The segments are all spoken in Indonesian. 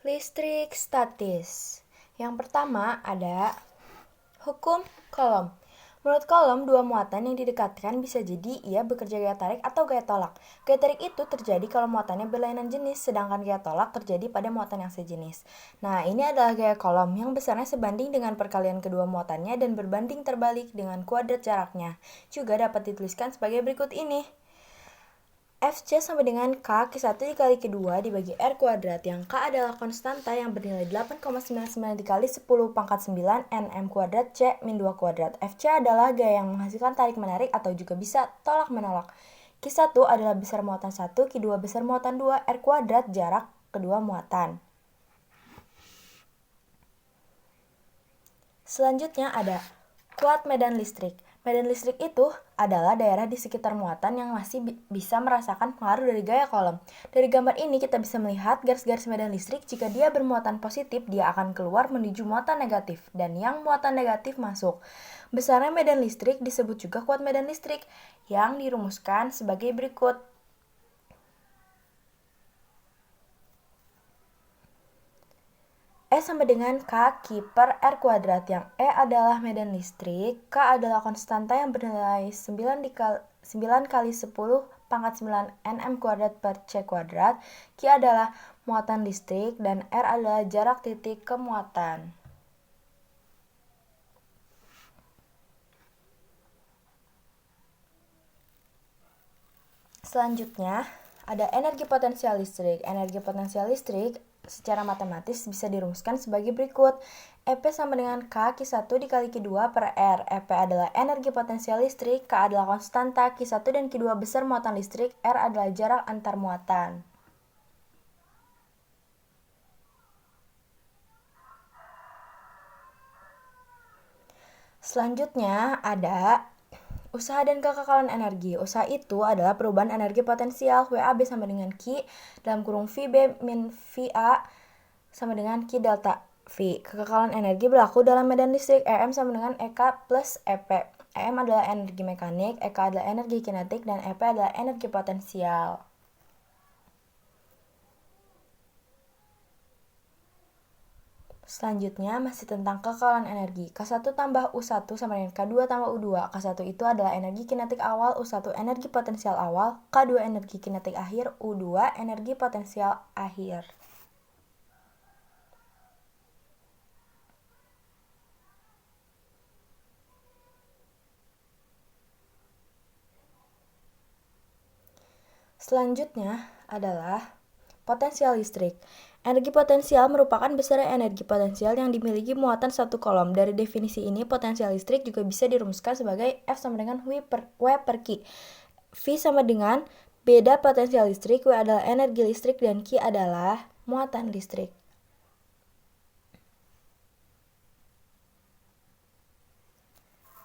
Listrik statis. Yang pertama ada hukum Coulomb. Menurut Coulomb, dua muatan yang didekatkan bisa jadi ia bekerja gaya tarik atau gaya tolak. Gaya tarik itu terjadi kalau muatannya berlainan jenis, sedangkan gaya tolak terjadi pada muatan yang sejenis. Nah, ini adalah gaya Coulomb yang besarnya sebanding dengan perkalian kedua muatannya dan berbanding terbalik dengan kuadrat jaraknya. Juga dapat dituliskan sebagai berikut ini. Fc sama dengan K Q1 dikali Q2 dibagi R kuadrat, yang K adalah konstanta yang bernilai 8,99 dikali 10 pangkat 9 Nm kuadrat C min 2 kuadrat. Fc adalah gaya yang menghasilkan tarik menarik atau juga bisa tolak menolak. Q1 adalah besar muatan 1, Q2 besar muatan 2, R kuadrat jarak kedua muatan. Selanjutnya ada kuat medan listrik. Medan listrik itu adalah daerah di sekitar muatan yang masih bisa merasakan pengaruh dari gaya Coulomb. Dari gambar ini kita bisa melihat garis-garis medan listrik. Jika dia bermuatan positif, dia akan keluar menuju muatan negatif, dan yang muatan negatif masuk. Besarnya medan listrik disebut juga kuat medan listrik, yang dirumuskan sebagai berikut. E sama dengan K Q per R kuadrat, yang E adalah medan listrik, K adalah konstanta yang bernilai 9 kali 10 pangkat 9 Nm kuadrat per C kuadrat, Q adalah muatan listrik, dan R adalah jarak titik ke muatan. Selanjutnya, ada energi potensial listrik. Energi potensial listrik secara matematis bisa dirumuskan sebagai berikut. EP sama dengan K Q1 dikali Q2 per R. EP adalah energi potensial listrik, K adalah konstanta, Q1 dan Q2 besar muatan listrik, R adalah jarak antar muatan. Selanjutnya ada usaha dan kekekalan energi. Usaha itu adalah perubahan energi potensial. WAB sama dengan Q dalam kurung VB min VA sama dengan Q delta V. Kekekalan energi berlaku dalam medan listrik. EM sama dengan EK plus EP. EM adalah energi mekanik, EK adalah energi kinetik, dan EP adalah energi potensial. Selanjutnya masih tentang kekekalan energi. K1 tambah U1 sama dengan K2 tambah U2. K1 itu adalah energi kinetik awal, U1 energi potensial awal, K2 energi kinetik akhir, U2 energi potensial akhir. Selanjutnya adalah potensial listrik. Energi potensial merupakan besarnya energi potensial yang dimiliki muatan satu Coulomb. Dari definisi ini, potensial listrik juga bisa dirumuskan sebagai F sama dengan W per Q. V sama dengan beda potensial listrik, W adalah energi listrik, dan Q adalah muatan listrik.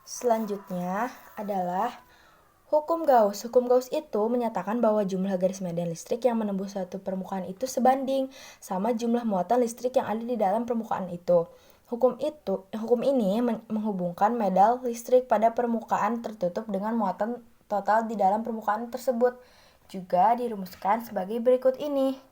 Selanjutnya adalah hukum Gauss. Hukum Gauss itu menyatakan bahwa jumlah garis medan listrik yang menembus suatu permukaan itu sebanding sama jumlah muatan listrik yang ada di dalam permukaan itu. Hukum ini menghubungkan medan listrik pada permukaan tertutup dengan muatan total di dalam permukaan tersebut. Juga dirumuskan sebagai berikut ini.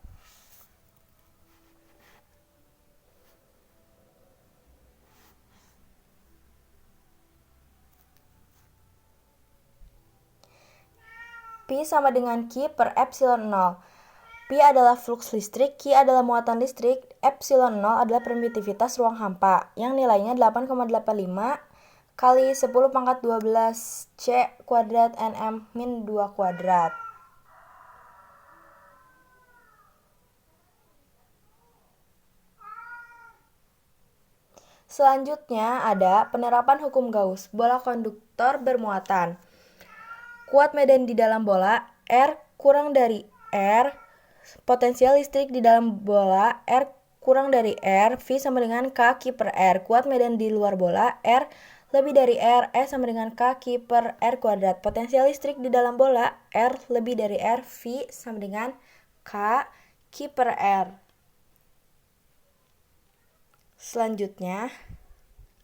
P sama dengan Q per epsilon 0. P adalah flux listrik, Q adalah muatan listrik, epsilon 0 adalah permitivitas ruang hampa, yang nilainya 8,85 kali 10 pangkat 12 C kuadrat Nm min 2 kuadrat. Selanjutnya ada penerapan hukum Gauss. Bola konduktor bermuatan. Kuat medan di dalam bola, R kurang dari R. Potensial listrik di dalam bola, R kurang dari R. V sama dengan K Q per R. Kuat medan di luar bola, R lebih dari R. E sama dengan K Q per R kuadrat. Potensial listrik di dalam bola, R lebih dari R. V sama dengan K Q per R. Selanjutnya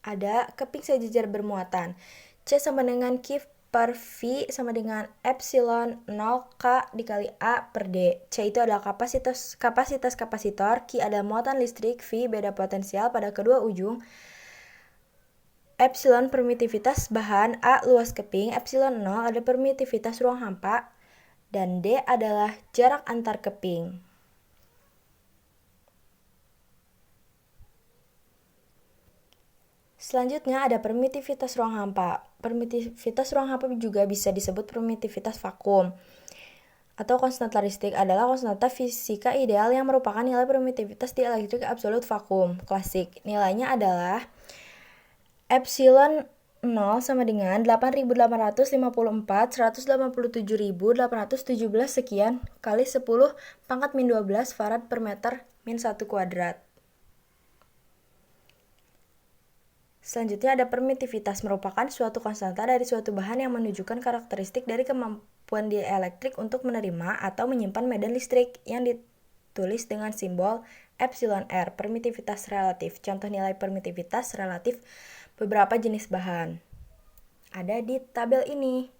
ada keping sejajar bermuatan. C sama dengan Q per V sama dengan epsilon 0 K dikali A per D. C itu adalah kapasitas kapasitor, Q adalah muatan listrik, V beda potensial pada kedua ujung, epsilon permitivitas bahan, A luas keping, epsilon 0 ada permitivitas ruang hampa, dan D adalah jarak antar keping. Selanjutnya ada permitivitas ruang hampa. Permitivitas ruang hampa juga bisa disebut permitivitas vakum. Atau konstanta listrik adalah konstanta fisika ideal yang merupakan nilai permitivitas di elektrik absolut vakum klasik. Nilainya adalah epsilon 0 sama dengan 8.854 187.817 sekian kali 10 pangkat min 12 farad per meter min 1 kuadrat. Selanjutnya ada permitivitas, merupakan suatu konstanta dari suatu bahan yang menunjukkan karakteristik dari kemampuan dieelektrik untuk menerima atau menyimpan medan listrik yang ditulis dengan simbol epsilon R. Permitivitas relatif. Contoh nilai permitivitas relatif beberapa jenis bahan ada di tabel ini.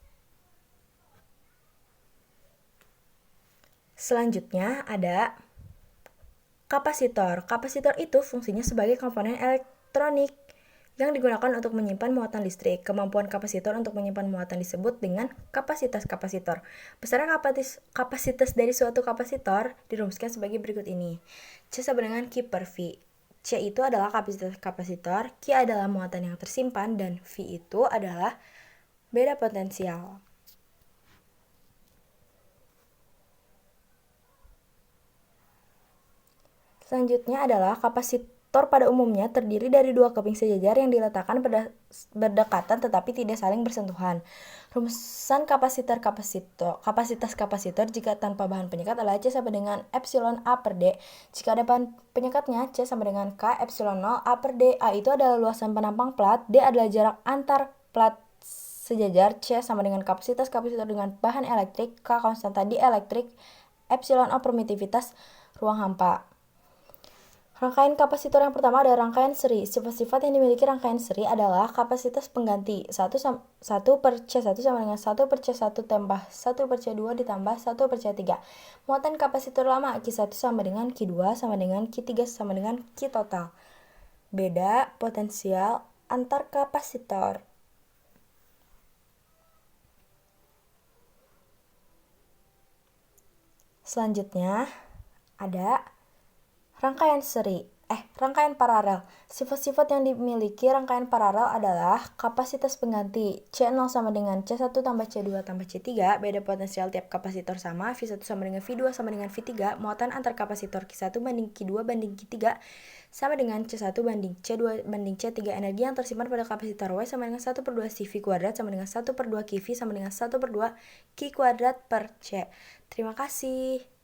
Selanjutnya ada kapasitor. Kapasitor itu fungsinya sebagai komponen elektronik yang digunakan untuk menyimpan muatan listrik. Kemampuan kapasitor untuk menyimpan muatan disebut dengan kapasitas kapasitor. Besaran kapasitas dari suatu kapasitor dirumuskan sebagai berikut ini. C sama dengan Q per V. C itu adalah kapasitas kapasitor, Q adalah muatan yang tersimpan, dan V itu adalah beda potensial. Selanjutnya adalah kapasitor pada umumnya terdiri dari dua keping sejajar yang diletakkan berdekatan tetapi tidak saling bersentuhan. Rumusan kapasitas kapasitor jika tanpa bahan penyekat adalah C sama dengan epsilon A per D. Jika ada bahan penyekatnya, C sama dengan K epsilon 0 A per D. A itu adalah luasan penampang plat, D adalah jarak antar plat sejajar, C sama dengan kapasitas kapasitor dengan bahan elektrik, K konstanta dielektrik, epsilon O permitivitas ruang hampa. Rangkaian kapasitor yang pertama ada rangkaian seri. Sifat-sifat yang dimiliki rangkaian seri adalah kapasitas pengganti. 1 per C1 sama dengan 1 per C1 tambah 1 per C2 ditambah 1 per C3. Muatan kapasitor lama Q1 sama dengan Q2 sama dengan Q3 sama dengan Q total. Beda potensial antar kapasitor. Selanjutnya ada rangkaian paralel. Sifat-sifat yang dimiliki rangkaian paralel adalah kapasitas pengganti. C0 sama dengan C1 tambah C2 tambah C3. Beda potensial tiap kapasitor sama. V1 sama dengan V2 sama dengan V3. Muatan antar kapasitor Q1 banding Q2 banding Q3 sama dengan C1 banding C2 banding C3. Energi yang tersimpan pada kapasitor W sama dengan 1 per 2 CV kuadrat sama dengan 1 per 2 QV sama dengan 1 per 2 Q kuadrat per C. Terima kasih.